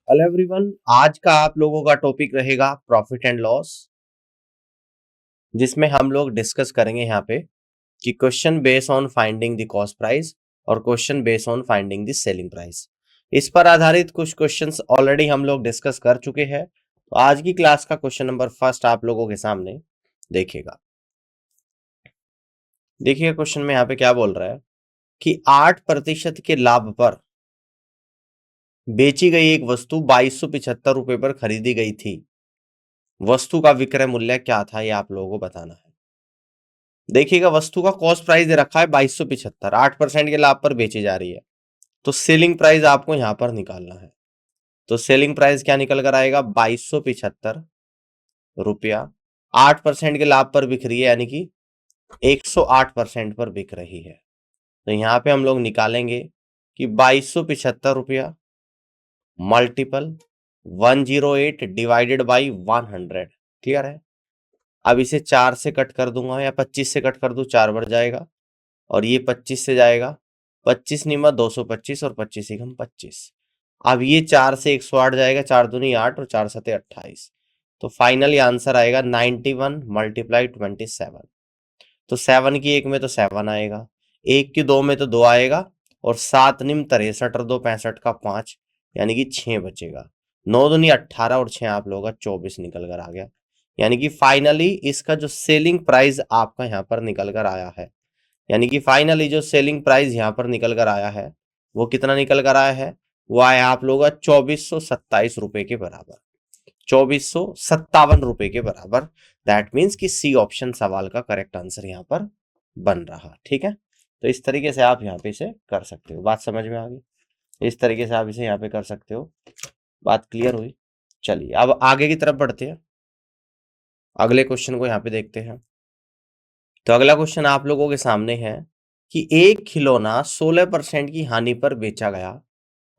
Hello everyone, आज का आप लोगों का टॉपिक रहेगा प्रॉफिट एंड लॉस, जिसमें हम लोग डिस्कस करेंगे यहाँ पे कि question base on finding the cost price और question base on finding the selling price. इस पर आधारित कुछ क्वेश्चंस ऑलरेडी हम लोग डिस्कस कर चुके हैं। तो आज की क्लास का क्वेश्चन नंबर फर्स्ट आप लोगों के सामने देखिएगा। देखिए क्वेश्चन में यहाँ पे क्या बोल रहा है कि 8% के लाभ पर बेची गई एक वस्तु 2275 रुपए पर खरीदी गई थी। वस्तु का विक्रय मूल्य क्या था, ये आप लोगों को बताना है। देखिएगा, वस्तु का कॉस्ट प्राइस दे रखा है 2275, 8% के लाभ पर बेची जा रही है। तो सेलिंग प्राइस आपको यहां पर निकालना है। तो सेलिंग प्राइस क्या निकल कर आएगा, 2275 रुपया। 8% के लाभ पर बिक रही है, यानी कि 108% पर बिक रही है। तो यहां पे हम लोग निकालेंगे कि 2275 रुपया मल्टीपल 108 डिवाइडेड बाई 100। क्लियर है। अब इसे 4 से कट कर दूंगा या 25 से कट कर दूं, 4 बढ़ जाएगा और ये 25 से जाएगा। 25 निमा 225 और 25 एकम 25। अब ये 4 से 108 जाएगा, 4 दूनी 8 और 4 सते 28। तो फाइनली आंसर आएगा 91 मल्टीप्लाई 27। तो 7 की 1 में तो 7 आएगा, 1 की 2 में तो 2 आएगा और 7 निम 63 और 2 65 का 5, यानी कि 6 बचेगा। 9 दूनी 18 और 6 आप लोगों का 24 निकल कर आ गया। यानी कि फाइनली इसका जो सेलिंग प्राइस आपका यहाँ पर निकल कर आया है, यानी कि फाइनली जो सेलिंग प्राइस यहाँ पर निकल कर आया है वो कितना निकल कर आया है, वो आया आप लोगों का 2427 रुपए के बराबर, 2457 रुपए के बराबर। दैट मीन्स कि सी ऑप्शन सवाल का करेक्ट आंसर यहाँ पर बन रहा। ठीक है, तो इस तरीके से आप यहाँ पे इसे कर सकते हो। बात समझ में आ गई? इस तरीके से आप इसे यहाँ पे कर सकते हो। बात क्लियर हुई? चलिए अब आगे की तरफ बढ़ते हैं, अगले क्वेश्चन को यहाँ पे देखते हैं। तो अगला क्वेश्चन आप लोगों के सामने है कि एक खिलौना 16% की हानि पर बेचा गया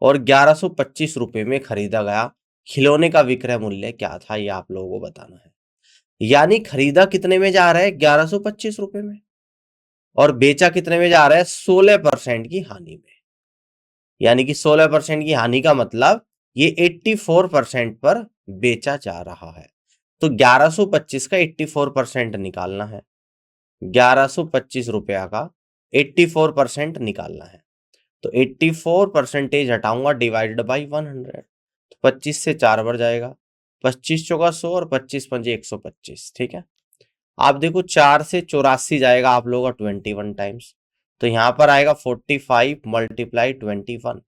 और 1125 रुपए में खरीदा गया। खिलौने का विक्रय मूल्य क्या था, ये आप लोगों को बताना है। यानी खरीदा कितने में जा रहा है, 1125 रुपए में, और बेचा कितने में जा रहा है, 16% की हानि में। यानी कि 16% की हानि का मतलब ये 84% पर बेचा जा रहा है। तो 1125 का 84% निकालना है। 1125 रुपया का 84% निकालना है। तो 84% हटाऊंगा डिवाइडेड बाई 100। तो 25 से 4 बढ़ जाएगा, 25 चौका 100 और 25 पंजे 125। ठीक है, आप देखो 4 से 84 जाएगा आप लोगों का 21 टाइम्स। तो यहां पर आएगा 45 मल्टीप्लाई 21।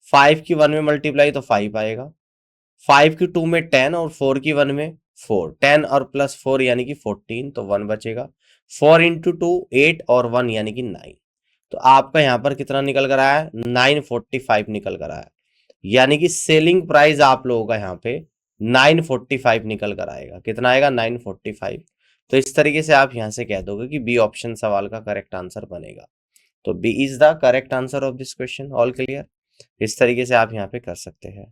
5 की 1 में मल्टीप्लाई तो 5 आएगा, 5 की 2 में 10 और 4 की 1 में 4। 10 और प्लस 4 यानी कि 14, तो 1 बचेगा। 4 इंटू 2 8 और 1 यानी कि 9। तो आपका यहाँ पर कितना निकल कर आया है, 945 निकल कर आया। यानी कि सेलिंग प्राइस आप लोगों का यहाँ पे 945 निकल कर आएगा। कितना आएगा, 945। तो इस तरीके से आप यहाँ से कह दोगे कि बी ऑप्शन सवाल का करेक्ट आंसर बनेगा। तो B is the correct answer of this question. All clear? इस तरीके से आप यहाँ पे कर सकते हैं।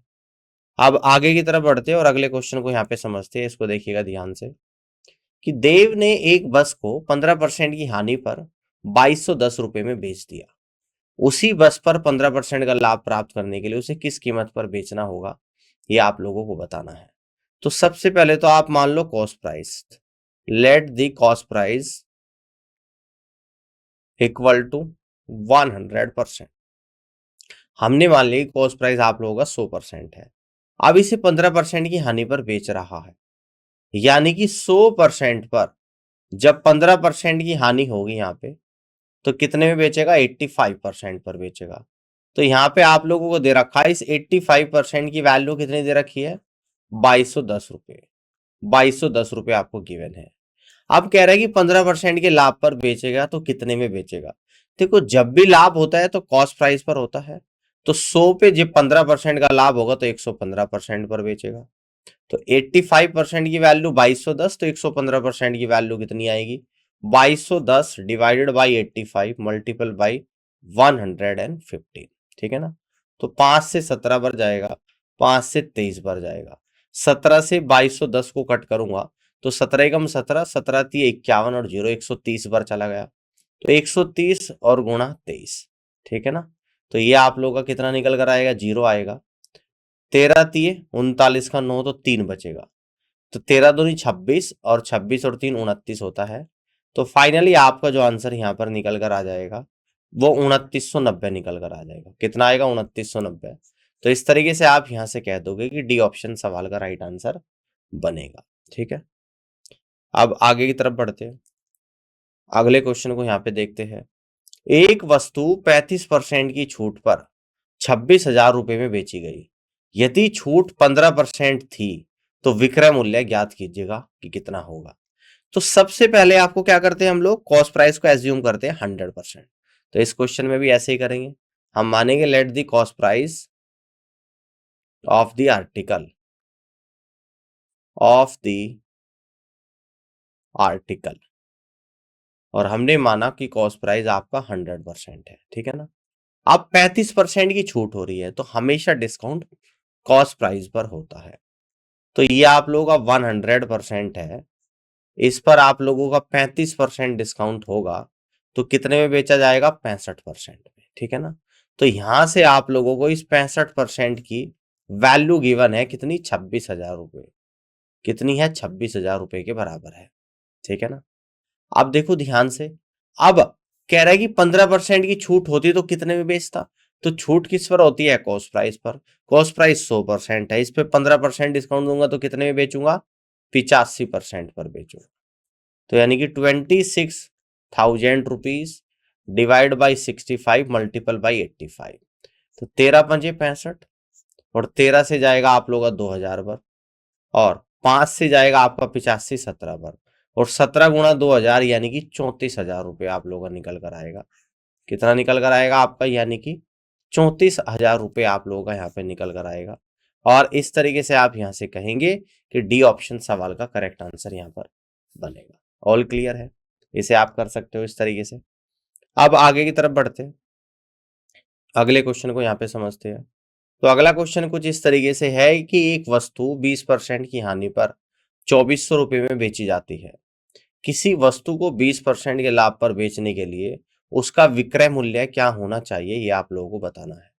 अब आगे की तरफ बढ़ते हैं और अगले क्वेश्चन को यहाँ पे समझते हैं। इसको देखिएगा ध्यान से कि देव ने एक बस को 15% की हानि पर 2210 रुपए में बेच दिया। उसी बस पर 15% का लाभ प्राप्त करने के लिए उसे किस कीमत पर बेचना होगा, ये आप लोगों को बताना है। तो सबसे पहले तो आप मान लो cost price, let the cost price equal to 100%। हमने मान लिया कॉस्ट प्राइस आप लोगों का 100% है। अब इसे 15% की हानि पर बेच रहा है, यानी कि 100% पर जब 15% की हानि होगी यहाँ पे, तो कितने में बेचेगा, 85% पर बेचेगा। तो यहाँ पे आप लोगों को दे रखा है इस 85% की वैल्यू कितनी दे रखी है, 2210 रुपए। 2210 रुपए आपको गिवन है। अब कह रहा है कि 15% के लाभ पर बेचेगा तो कितने में बेचेगा। देखो जब भी लाभ होता है तो कॉस्ट प्राइस पर होता है। तो 100 पे जब 15% का लाभ होगा तो 115% पर बेचेगा। तो 85% की वैल्यू 2210, तो 115% की वैल्यू कितनी आएगी, 2210 डिवाइडेड बाई 85 मल्टीपल बाई 115। ठीक है ना। तो 5 से 17 बढ़ जाएगा, 5 से 23 बढ़ जाएगा। 17 से 2210 को कट करूंगा तो 17 एकम 17, 17 ती 51 और 0 130 बार चला गया। तो 130 और गुणा 23। ठीक है ना। तो ये आप लोगों का कितना निकल कर आएगा, 0 आएगा। 13 तिये 39 का 9 तो 3 बचेगा, तो 13 दूनी 26 और 26 और 3 29 होता है। तो फाइनली आपका जो आंसर यहाँ पर निकल कर आ जाएगा वो 2990 निकल कर आ जाएगा। कितना आएगा? 2990। तो इस तरीके से आप यहाँ से कह दोगे कि डी ऑप्शन सवाल का राइट आंसर बनेगा। ठीक है, अब आगे की तरफ बढ़ते हैं, अगले क्वेश्चन को यहाँ पे देखते हैं। एक वस्तु 35% की छूट पर 26,000 रुपए में बेची गई। यदि छूट 15% थी तो विक्रय मूल्य ज्ञात कीजिएगा कि कितना होगा। तो सबसे पहले आपको क्या करते हैं, हम लोग कॉस्ट प्राइस को एज्यूम करते हैं 100%। तो इस क्वेश्चन में भी ऐसे ही करेंगे, हम मानेंगे late the cost price of the article और हमने माना कि कॉस्ट प्राइस आपका 100% है। ठीक है ना। अब 35% की छूट हो रही है तो हमेशा डिस्काउंट कॉस्ट प्राइस पर होता है। तो ये आप लोगों का 100% है, इस पर आप लोगों का 35% डिस्काउंट होगा तो कितने में बेचा जाएगा? 65% में। ठीक है ना। तो यहां से आप लोगों को इस 65% की वैल्यू गिवन है कितनी? 26,000 रुपए। कितनी है? 26,000 रुपए के बराबर है। ठीक है ना। अब देखो ध्यान से, अब कह रहा है कि 15% की छूट होती तो कितने में बेचता? तो छूट किस पर होती है? कॉस्ट प्राइस पर। कॉस्ट प्राइस 100% है, इस पे 15% डिस्काउंट दूंगा तो कितने में बेचूंगा? 85% पर बेचूंगा। तो यानी कि 26,000 rupees divide by 65 multiple by 85। तो 13 पंजे 65 और 13 से जाएगा आप लोग का 2000 पर और 5 से जाएगा आपका 85 17 पर और 17 गुणा 2000 यानी कि 34,000 रुपये आप लोगों का निकल कर आएगा। कितना निकल कर आएगा आपका? यानी कि 34,000 रुपये आप लोगों का यहाँ पे निकल कर आएगा। और इस तरीके से आप यहाँ से कहेंगे कि डी ऑप्शन सवाल का करेक्ट आंसर यहाँ पर बनेगा। ऑल क्लियर है, इसे आप कर सकते हो इस तरीके से। अब आगे की तरफ बढ़ते हैं, अगले क्वेश्चन को यहाँ पे समझते हैं। तो अगला क्वेश्चन कुछ इस तरीके से है कि एक वस्तु 20% की हानि पर 2400 रुपये में बेची जाती है। किसी वस्तु को 20% के लाभ पर बेचने के लिए उसका विक्रय मूल्य क्या होना चाहिए, ये आप लोगों को बताना है।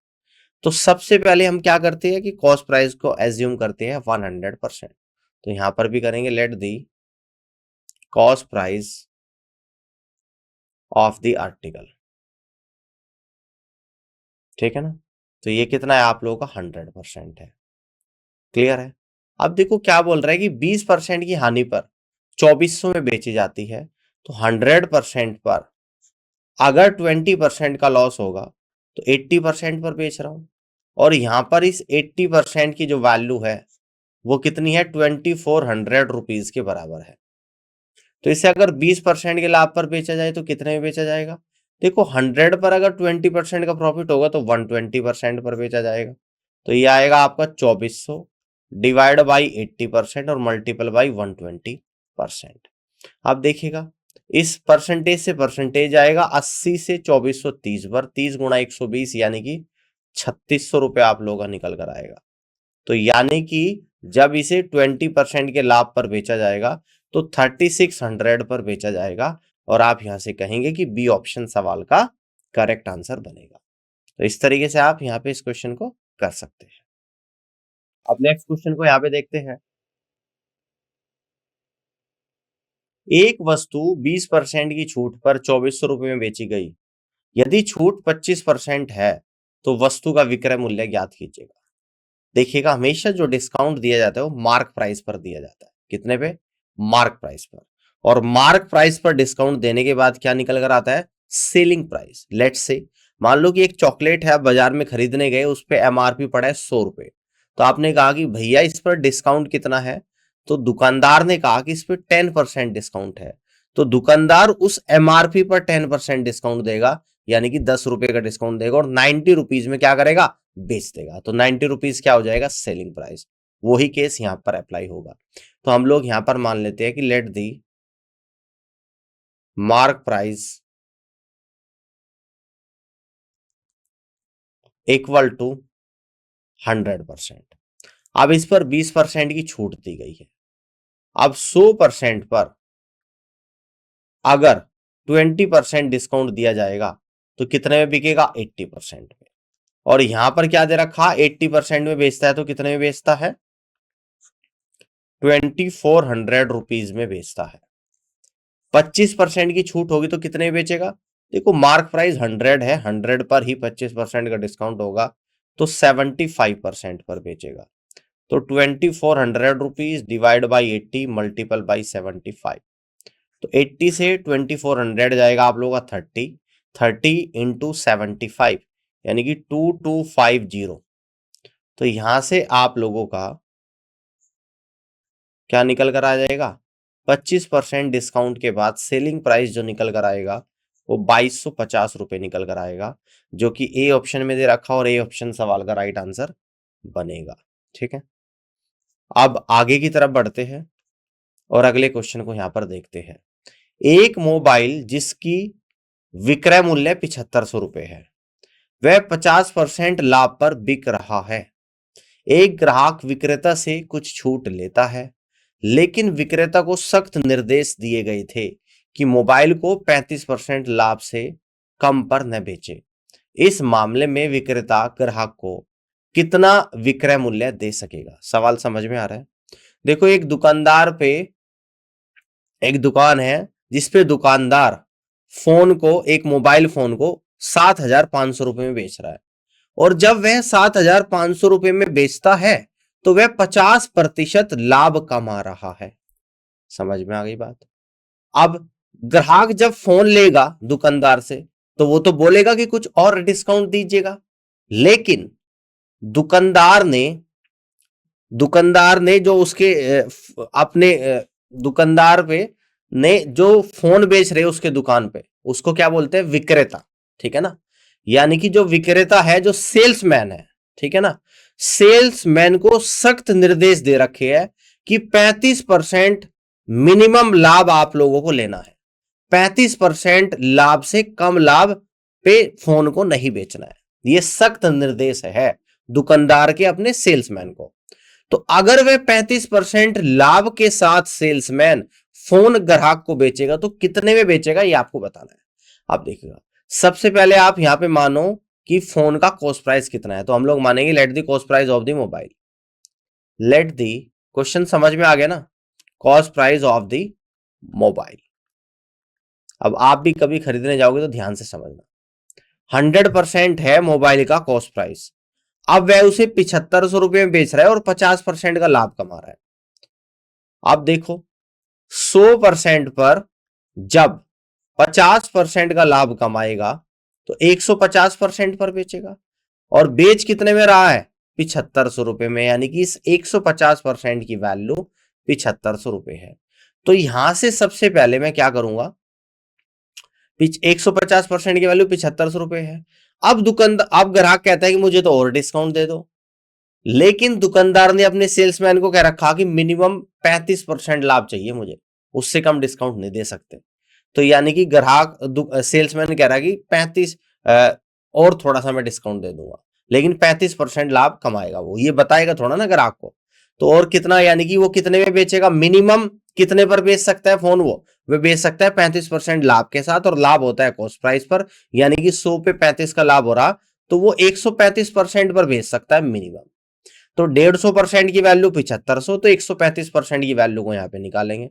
तो सबसे पहले हम क्या करते हैं कि कॉस्ट प्राइस को एज्यूम करते हैं 100%। तो यहां पर भी करेंगे let the cost price of the article. ठीक है ना। तो ये कितना है आप लोगों का? 100% है। क्लियर है। अब देखो क्या बोल रहा है कि 20% की हानि पर 2400 में बेची जाती है, तो 100% पर अगर 20% का लॉस होगा तो 80% पर बेच रहा हूं। और यहां पर इस 80% की जो वैल्यू है वो कितनी है? 2400 रुपीज के बराबर है। तो इसे अगर 20% के लाभ पर बेचा जाए तो कितने में बेचा जाएगा? देखो 100 पर अगर 20% का प्रॉफिट होगा तो 120% पर बेचा जाएगा। तो ये आएगा आपका 2400 डिवाइड बाई 80% और मल्टीपल बाई 120%। अब देखिएगा इस परसेंटेज से परसेंटेज आएगा 80 से 2430 पर 30 गुणा 120 यानी कि 3600 रुपये आप लोगों का निकल कर आएगा। तो यानी कि जब इसे 20% के लाभ पर बेचा जाएगा तो 3600 पर बेचा जाएगा और आप यहां से कहेंगे कि बी ऑप्शन सवाल का करेक्ट आंसर बनेगा। तो इस तरीके से आप यहाँ पे इस क्वेश्चन को कर सकते हैं। अब नेक्स्ट क्वेश्चन को यहाँ पे देखते हैं। एक वस्तु 20% की छूट पर 2400 रुपये में बेची गई। यदि छूट 25% है तो वस्तु का विक्रय मूल्य ज्ञात कीजिएगा। देखिएगा हमेशा जो डिस्काउंट दिया जाता है वो मार्क प्राइस पर दिया जाता है। कितने पे? मार्क प्राइस पर। और मार्क प्राइस पर डिस्काउंट देने के बाद क्या निकल कर आता है? Selling price. लेट्स से मान लो कि एक चॉकलेट है, आप बाजार में खरीदने गए, उस पर एमआरपी पड़ा है 100 रुपए। तो आपने कहा कि भैया इस पर डिस्काउंट कितना है? तो दुकानदार ने कहा कि इस पर 10% डिस्काउंट है। तो दुकानदार उस एमआरपी पर 10% डिस्काउंट देगा, यानी कि 10 रुपए का डिस्काउंट देगा और 90 रुपीज में क्या करेगा? बेच देगा। तो 90 रुपीज क्या हो जाएगा? Selling price. वही केस यहां पर अप्लाई होगा। तो हम लोग यहां पर मान लेते हैं कि let the mark price equal to 100%। अब इस पर 20% की छूट दी गई है। अब 100% पर अगर 20% डिस्काउंट दिया जाएगा तो कितने में बिकेगा? 80% में। और यहां पर क्या दे रखा, 80% में बेचता है तो कितने में बेचता है, 2400 रुपीज में बेचता है। 25% की छूट होगी तो कितने में बेचेगा, देखो मार्क प्राइस 100 है, 100 पर ही 25% का डिस्काउंट होगा तो 75% पर बेचेगा। तो 2400 rupees divide by 80 multiple by 75। तो 80 से 2400 जाएगा आप लोगों का 30, 30 इंटू 75 यानी कि 2250। तो यहां से आप लोगों का क्या निकल कर आ जाएगा, 25% डिस्काउंट के बाद सेलिंग प्राइस जो निकल कर आएगा वो 2250 रुपए निकल कर आएगा, जो कि ए ऑप्शन में दे रखा और ए ऑप्शन सवाल का राइट आंसर बनेगा। ठीक है, अब आगे की तरफ बढ़ते हैं और अगले क्वेश्चन को यहां पर देखते हैं। एक मोबाइल जिसकी विक्रय मूल्य 7500 रुपए है, वह 50% लाभ पर बिक रहा है। एक ग्राहक विक्रेता से कुछ छूट लेता है, लेकिन विक्रेता को सख्त निर्देश दिए गए थे कि मोबाइल को 35% लाभ से कम पर न बेचे। इस मामले में विक्रेता ग्राहक को कितना विक्रय मूल्य दे सकेगा। सवाल समझ में आ रहा है। देखो एक दुकानदार पे, एक दुकान है जिसपे दुकानदार फोन को, एक मोबाइल फोन को 7500 रुपए में बेच रहा है, और जब वह 7500 रुपए में बेचता है तो वह 50% लाभ कमा रहा है। समझ में आ गई बात। अब ग्राहक जब फोन लेगा दुकानदार से तो वो तो बोलेगा कि कुछ और डिस्काउंट दीजिएगा, लेकिन दुकानदार ने जो उसके अपने दुकानदार पे ने जो फोन बेच रहे उसके दुकान पे, उसको क्या बोलते हैं, विक्रेता। ठीक है ना, यानी कि जो विक्रेता है, जो सेल्समैन है, ठीक है ना, सेल्समैन को सख्त निर्देश दे रखे है कि 35% मिनिमम लाभ आप लोगों को लेना है, 35% लाभ से कम लाभ पे फोन को नहीं बेचना है। ये सख्त निर्देश है दुकानदार के अपने सेल्समैन को। तो अगर वह 35% लाभ के साथ सेल्समैन फोन ग्राहक को बेचेगा तो कितने में बेचेगा, ये आपको बताना है। आप देखिएगा, सबसे पहले आप यहां पे मानो कि फोन का कॉस्ट प्राइस कितना है, तो हम लोग मानेंगे late the cost price of the mobile. Let the, question समझ में आ गया ना, cost price of the mobile. अब आप भी कभी खरीदने जाओगे तो ध्यान से समझना, 100% है मोबाइल का कॉस्ट प्राइस। अब वह उसे 7500 रुपए में बेच रहा है और 50% का लाभ कमा रहा है। अब देखो 100% पर जब 50% का लाभ कमाएगा तो 150% पर बेचेगा, और बेच कितने में रहा है, 7500 रुपए में, यानी कि इस 150% की वैल्यू 7500 रुपए है। तो यहां से सबसे पहले मैं क्या करूंगा, 150% की वैल्यू 7500 रुपए है। अब ग्राहक कहता है कि मुझे तो और डिस्काउंट दे दो, लेकिन दुकानदार ने अपने सेल्समैन को कह रखा कि मिनिमम 35% लाभ चाहिए मुझे, उससे कम डिस्काउंट नहीं दे सकते। तो यानी कि ग्राहक, सेल्समैन कह रहा है कि 35 और थोड़ा सा मैं डिस्काउंट दे दूंगा, लेकिन 35% लाभ कमाएगा वो, ये बताएगा थोड़ा ना ग्राहक को। तो और कितना, यानी कि वो कितने में बेचेगा, मिनिमम कितने पर बेच सकता है फोन, वो बेच सकता है 35% लाभ के साथ, और लाभ होता है कॉस्ट प्राइस पर, यानी कि 100 पे 35 का लाभ हो रहा तो वो 135% पर बेच सकता है मिनिमम। तो 150% की वैल्यू 7500, तो 135% की वैल्यू को यहां पे निकालेंगे।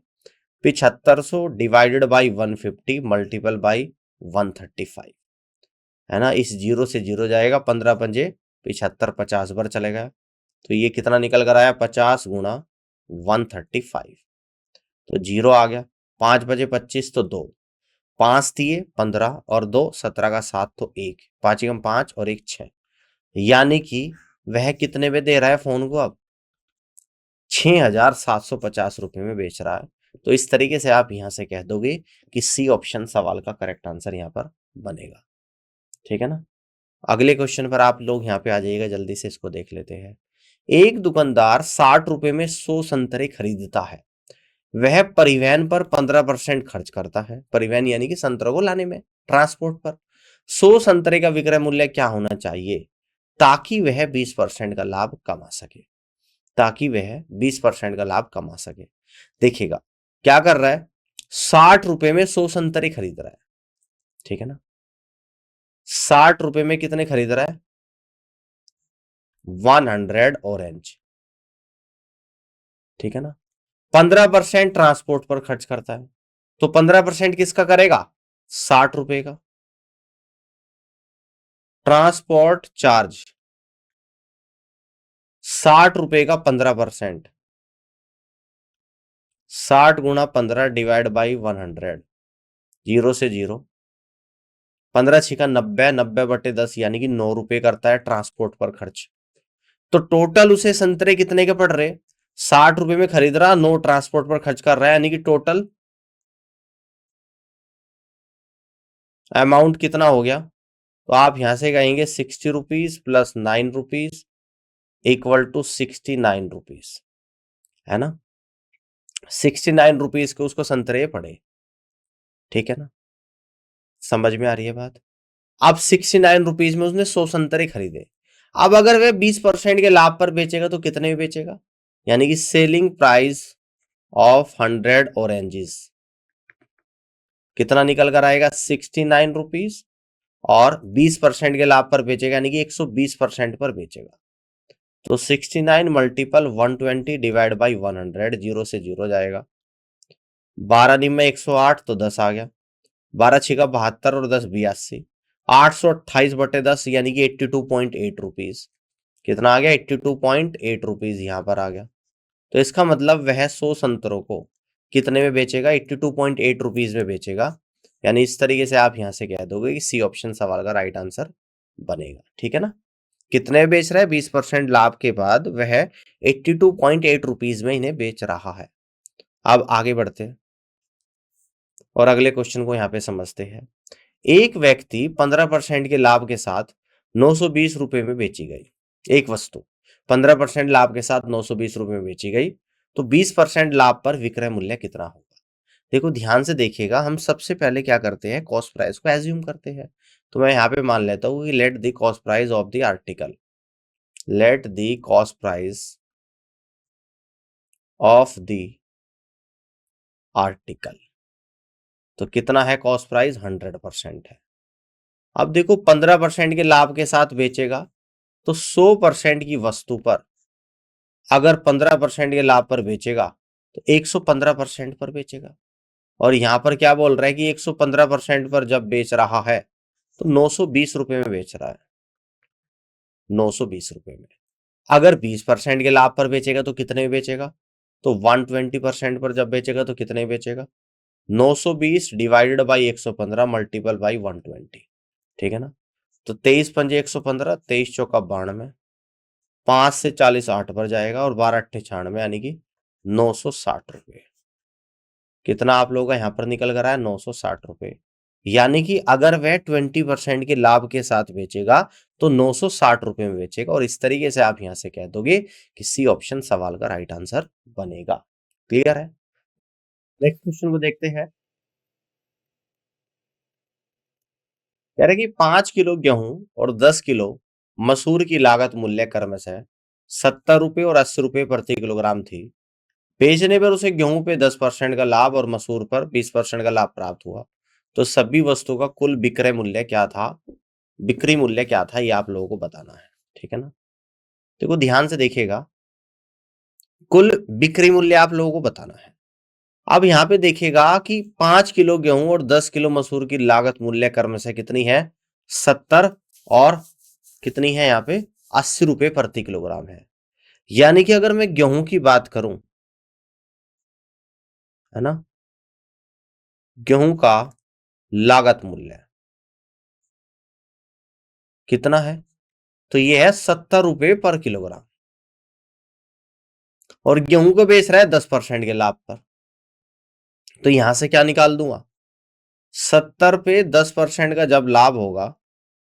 7500 डिवाइडेड बाई 150 मल्टीपल बाई 135, है ना, इस जीरो से जीरो जाएगा, 15 पंजे 75, 50 बार चलेगा, तो ये कितना निकल कर आया, 50 गुणा 135, तो जीरो आ गया। 5 बजे 25 तो 2, 5 दिए 15 और 2 17 का 7 तो 1, 5 एकम 5 और 1 6, यानी कि वह कितने में दे रहा है फोन को, अब 6750 रुपए में बेच रहा है। तो इस तरीके से आप यहां से कह दोगे कि सी ऑप्शन सवाल का करेक्ट आंसर यहां पर बनेगा। ठीक है ना, अगले क्वेश्चन पर आप लोग यहां पे आ जाइएगा, जल्दी से इसको देख लेते हैं। एक दुकानदार 60 रुपए में 100 संतरे खरीदता है, वह परिवहन पर 15% खर्च करता है, परिवहन यानी कि संतरों को लाने में, ट्रांसपोर्ट पर। 100 संतरे का विक्रय मूल्य क्या होना चाहिए ताकि वह 20% का लाभ कमा सके, ताकि वह 20% का लाभ कमा सके। देखिएगा क्या कर रहा है, 60 रुपए में 100 संतरे खरीद रहा है, ठीक है ना, 60 रुपए में कितने खरीद रहा है, 100 ऑरेंज, ठीक है ना। 15% ट्रांसपोर्ट पर खर्च करता है, तो 15% किसका करेगा, 60 रुपए का। ट्रांसपोर्ट चार्ज 60 रुपए का 15%, 60 गुणा 15 डिवाइड बाई 100, जीरो से जीरो, 15 छिका 90, 90/10 यानी कि 9 रुपए करता है ट्रांसपोर्ट पर खर्च। तो टोटल उसे संतरे कितने के पड़ रहे, 60 रुपए में खरीद रहा, 9 ट्रांसपोर्ट पर खर्च कर रहा है, यानी कि टोटल अमाउंट कितना हो गया। तो आप यहां से कहेंगे 60 rupees plus 9 rupees equal to 69 rupees, है ना। 69 रुपीज के उसको संतरे पड़े, ठीक है ना, समझ में आ रही है बात। अब 69 रुपीज में उसने 100 संतरे खरीदे। अब अगर वह 20% के लाभ पर बेचेगा तो कितने में बेचेगा, यानी कि सेलिंग प्राइस ऑफ 100 ऑरेंजेस कितना निकल कर आएगा, 69 रुपीज, और 20% के लाभ पर बेचेगा यानी कि 120% पर बेचेगा। तो 69 मल्टीपल 120 डिवाइड बाई 100, जीरो से जीरो जाएगा, 12 निम्न 108 तो 10 आ गया, 12 छिका 72 और 10 82, 828/10 यानी कि 82.8 रुपीज, कितना आ गया, 82.8 रुपीज यहां पर आ गया। तो इसका मतलब वह 100 संतरों को कितने में बेचेगा, 82.8 रुपीज में बेचेगा। यानी इस तरीके से आप यहां से कह दोगे कि सी ऑप्शन सवाल का राइट आंसर बनेगा, ठीक है ना। कितने में बेच रहा है, 20% लाभ के बाद वह 82.8 रुपीज में इन्हें बेच रहा है। अब आगे बढ़ते हैं और अगले क्वेश्चन को यहां पे समझते हैं। एक व्यक्ति 15% के लाभ के साथ 920 रुपए में बेची गई एक वस्तु, 15% लाभ के साथ 920 रुपए में बेची गई, तो 20% लाभ पर विक्रय मूल्य कितना होगा। देखो ध्यान से देखिएगा, हम सबसे पहले क्या करते हैं, कॉस्ट प्राइस को एज्यूम करते हैं। तो मैं यहाँ पे मान लेता हूँ कि late the cost price of the article, late the cost price of the article, तो कितना है कॉस्ट प्राइस, 100% है। अब देखो 15% के लाभ के साथ बेचेगा, तो 100% की वस्तु पर अगर 15% के लाभ पर बेचेगा तो 115% पर बेचेगा। और यहां पर क्या बोल रहा है कि 115% पर जब बेच रहा है तो 920 रुपए में बेच रहा है, 920 रुपए में। अगर 20% के लाभ पर बेचेगा तो कितने में बेचेगा, तो 120% पर जब बेचेगा तो कितने में बेचेगा, 920 डिवाइडेड बाई 115 मल्टीपल बाई 120, ठीक है ना। तो 23 पंजे 115, 23 चौका 92, 5 से 40 8 पर जाएगा, और 12 अट्ठे 96 यानी कि 960 रुपए। कितना आप लोगों का यहां पर निकल कर आया, 960 रुपए। यानी कि अगर वह 20% के लाभ के साथ बेचेगा तो 960 रुपए में बेचेगा, और इस तरीके से आप यहां से कह दोगे कि सी ऑप्शन सवाल का राइट आंसर बनेगा। क्लियर है। नेक्स्ट क्वेश्चन को देखते हैं। कह रहे कि 5 किलो गेहूं और 10 किलो मसूर की लागत मूल्य क्रमशः 70 रुपए और 80 रुपए प्रति किलोग्राम थी। बेचने पर उसे गेहूं पे 10% का लाभ और मसूर पर 20% का लाभ प्राप्त हुआ। तो सभी वस्तुओं का कुल विक्रय मूल्य क्या था, बिक्री मूल्य क्या था, ये आप लोगों को बताना है, ठीक है ना। देखो ध्यान से देखिएगा, कुल बिक्री मूल्य आप लोगों को बताना है। अब यहाँ पे देखिएगा कि 5 किलो गेहूं और 10 किलो मसूर की लागत मूल्य क्रम से कितनी है, 70 और कितनी है यहाँ पे 80 रुपए प्रति किलोग्राम है। यानी कि अगर मैं गेहूं की बात करूं, है ना, गेहूं का लागत मूल्य कितना है, तो ये है 70 रुपए पर किलोग्राम, और गेहूं को बेच रहा है 10% के लाभ पर। तो यहां से क्या निकाल दूंगा, 70 पे 10% का जब लाभ होगा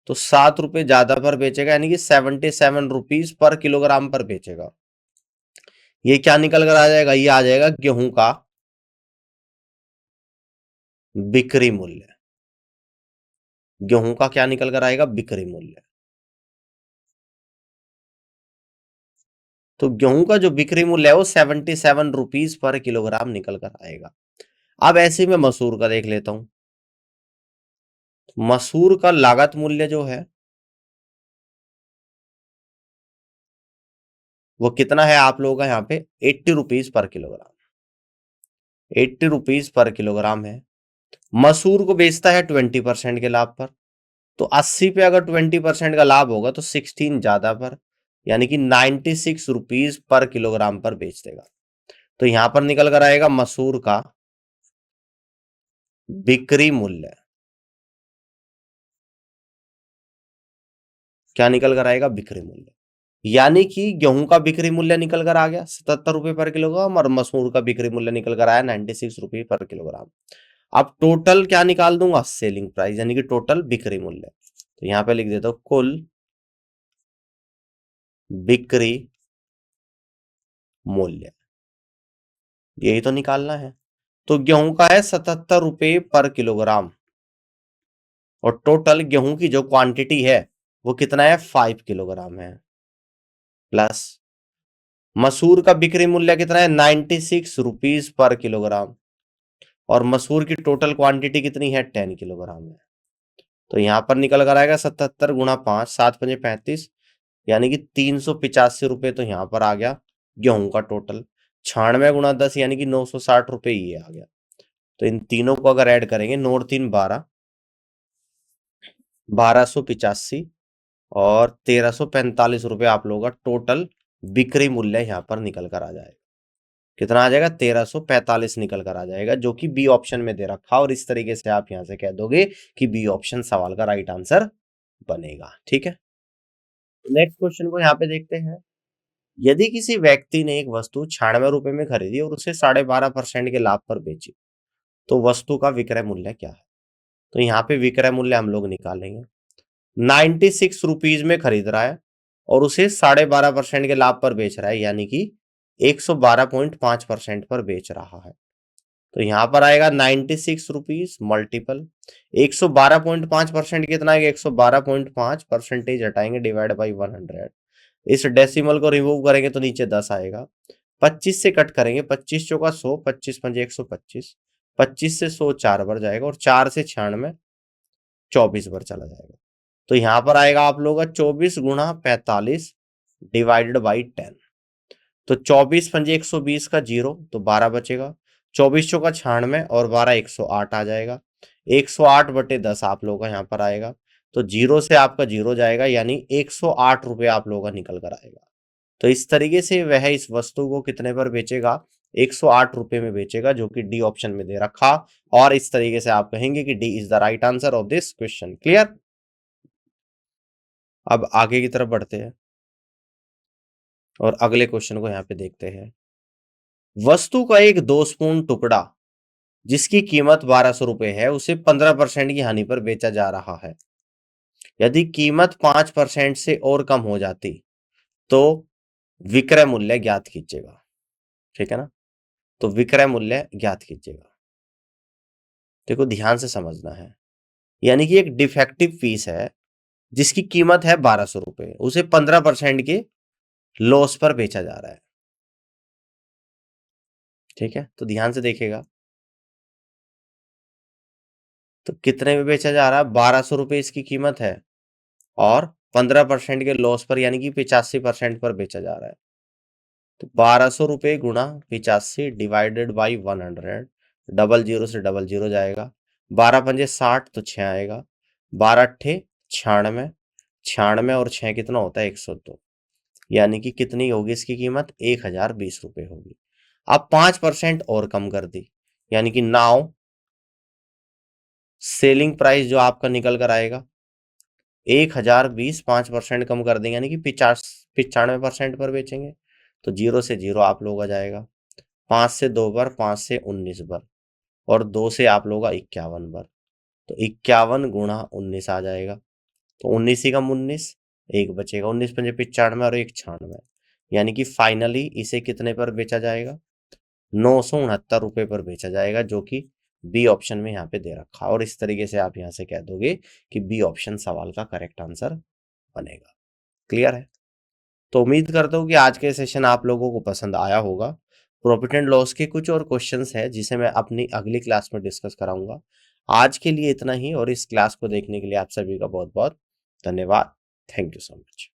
तो 7 रुपए ज्यादा पर बेचेगा, यानी कि 77 रुपीज पर किलोग्राम पर बेचेगा। ये क्या निकल कर आ जाएगा, ये आ जाएगा गेहूं का बिक्री मूल्य। गेहूं का क्या निकल कर आएगा, बिक्री मूल्य। तो गेहूं का जो बिक्री मूल्य है वो 77 रुपीज पर किलोग्राम निकल कर आएगा। अब ऐसे में मसूर का देख लेता हूं। मसूर का लागत मूल्य जो है वो कितना है आप लोगों का यहाँ पे 80 rupees per kilogram, 80 rupees per kilogram है। मसूर को बेचता है 20% के लाभ पर, तो 80 पे अगर 20% का लाभ होगा तो 16 ज्यादा पर, यानी कि 96 रुपीज पर किलोग्राम पर बेच देगा। तो यहां पर निकल कर आएगा मसूर का बिक्री मूल्य, क्या निकल कर आएगा, बिक्री मूल्य। यानी कि गेहूं का बिक्री मूल्य निकल कर आ गया 77 रुपए पर किलोग्राम, और मसूर का बिक्री मूल्य निकल कर आया 96 रुपए पर किलोग्राम। अब टोटल क्या निकाल दूंगा, सेलिंग प्राइस, यानी कि टोटल बिक्री मूल्य। तो यहां पे लिख देता हूं कुल बिक्री मूल्य, यही तो निकालना है। तो गेहूं का है 77 रुपए पर किलोग्राम, और टोटल गेहूं की जो क्वांटिटी है वो कितना है, 5 किलोग्राम है, प्लस मसूर का बिक्री मूल्य कितना है, 96 रुपीज पर किलोग्राम, और मसूर की टोटल क्वांटिटी कितनी है, 10 किलोग्राम है। तो यहां पर निकल कर आएगा 77 गुणा 5, 7×5 = 35, यानी कि 385 रुपए तो यहां पर आ गया गेहूं का टोटल। 96 गुणा 10 यानी कि 960 रुपए ये आ गया। तो इन तीनों को अगर ऐड करेंगे, 9 और 3 12, 1285 और 1345 रुपए आप लोगों का टोटल बिक्री मूल्य यहां पर निकल कर आ जाएगा। कितना आ जाएगा, 1345 निकल कर आ जाएगा, जो कि बी ऑप्शन में दे रखा। और इस तरीके से आप यहां से कह दोगे कि बी ऑप्शन सवाल का राइट आंसर बनेगा। ठीक है, नेक्स्ट क्वेश्चन को यहां पे देखते हैं। यदि किसी व्यक्ति ने एक वस्तु 96 रुपए में खरीदी और उसे 12.5% के लाभ पर बेची, तो वस्तु का विक्रय मूल्य क्या है। तो यहाँ पे विक्रय मूल्य हम लोग निकालेंगे। 96 रुपीज में खरीद रहा है और उसे 12.5% के लाभ पर बेच रहा है, यानी कि 112.5% पर बेच रहा है। तो यहां पर आएगा 96 रुपीज मल्टीपल 112.5% कितना है, 112.5% हटाएंगे डिवाइड बाई 100। इस डेसिमल को रिमूव करेंगे तो नीचे 10 आएगा। 25 से कट करेंगे, 25 चौका 100, 25 पंजे 125, 25 से 100 4 बार जाएगा, और 4 से 96 24 बार चला जाएगा। तो यहां पर आएगा आप लोगों का 24 गुणा 45 डिवाइडेड बाई 10। तो 24 पंजे 120 का 0, तो 12 बचेगा। 24 चौका 96 और 12 108 आ जाएगा। 108/10 आप लोगों का यहाँ पर आएगा। तो 0 से आपका 0 जाएगा, यानी 108 रुपये आप लोगों का निकल कर आएगा। तो इस तरीके से वह इस वस्तु को कितने पर बेचेगा, 108 रुपये में बेचेगा, जो कि डी ऑप्शन में दे रखा। और इस तरीके से आप कहेंगे कि D is the right answer of this question. Clear. अब आगे की तरफ बढ़ते हैं और अगले क्वेश्चन को यहाँ पे देखते हैं। वस्तु का एक दोषपूर्ण टुकड़ा जिसकी कीमत 1200 रुपए है, उसे 15% की हानि पर बेचा जा रहा है। यदि कीमत 5% से और कम हो जाती तो विक्रय मूल्य ज्ञात कीजिएगा। ठीक है ना, तो विक्रय मूल्य ज्ञात कीजिएगा। देखो ध्यान से समझना है, यानी कि एक डिफेक्टिव पीस है जिसकी कीमत है 1200 रुपए, उसे 15% के लॉस पर बेचा जा रहा है। ठीक है, तो ध्यान से देखिएगा, तो कितने में बेचा जा रहा है, 1200 रुपए इसकी कीमत है, और 15% के लॉस पर यानी कि 85% पर बेचा जा रहा है। तो 1200 रुपये गुणा 85 डिवाइडेड बाई 100, डबल जीरो से डबल जीरो जाएगा। 12 पंजे 60 तो 6 आएगा। 12 अट्ठे 96, 96 और 6 कितना होता है, 102, यानी कि कितनी होगी इसकी कीमत, 1020 रुपये होगी। अब 5% और कम कर दी, यानी कि नाउ सेलिंग प्राइस जो आपका निकल कर आएगा 1020, 5% कम कर देंगे, यानी कि 95% पर बेचेंगे। तो 0 से 0 आप लोग आ जाएगा। 5 से 2 बार, 5 से 19 बार, और 2 से आप लोग 51 बार। तो 51 गुणा 19 आ जाएगा। तो 19 ही कम 19, एक बचेगा। 19 पंजे 95 और 1 96, यानी कि फाइनली इसे कितने पर बेचा जाएगा, 969 रुपये पर बेचा जाएगा, जो कि बी ऑप्शन में यहाँ पे दे रखा। और इस तरीके से आप यहाँ से कह दोगे कि बी ऑप्शन सवाल का करेक्ट आंसर बनेगा। क्लियर है। तो उम्मीद करता हूँ कि आज के सेशन आप लोगों को पसंद आया होगा। प्रॉफिट एंड लॉस के कुछ और क्वेश्चंस है जिसे मैं अपनी अगली क्लास में डिस्कस कराऊंगा। आज के लिए इतना ही, और इस क्लास को देखने के लिए आप सभी का बहुत बहुत धन्यवाद। Thank you so much.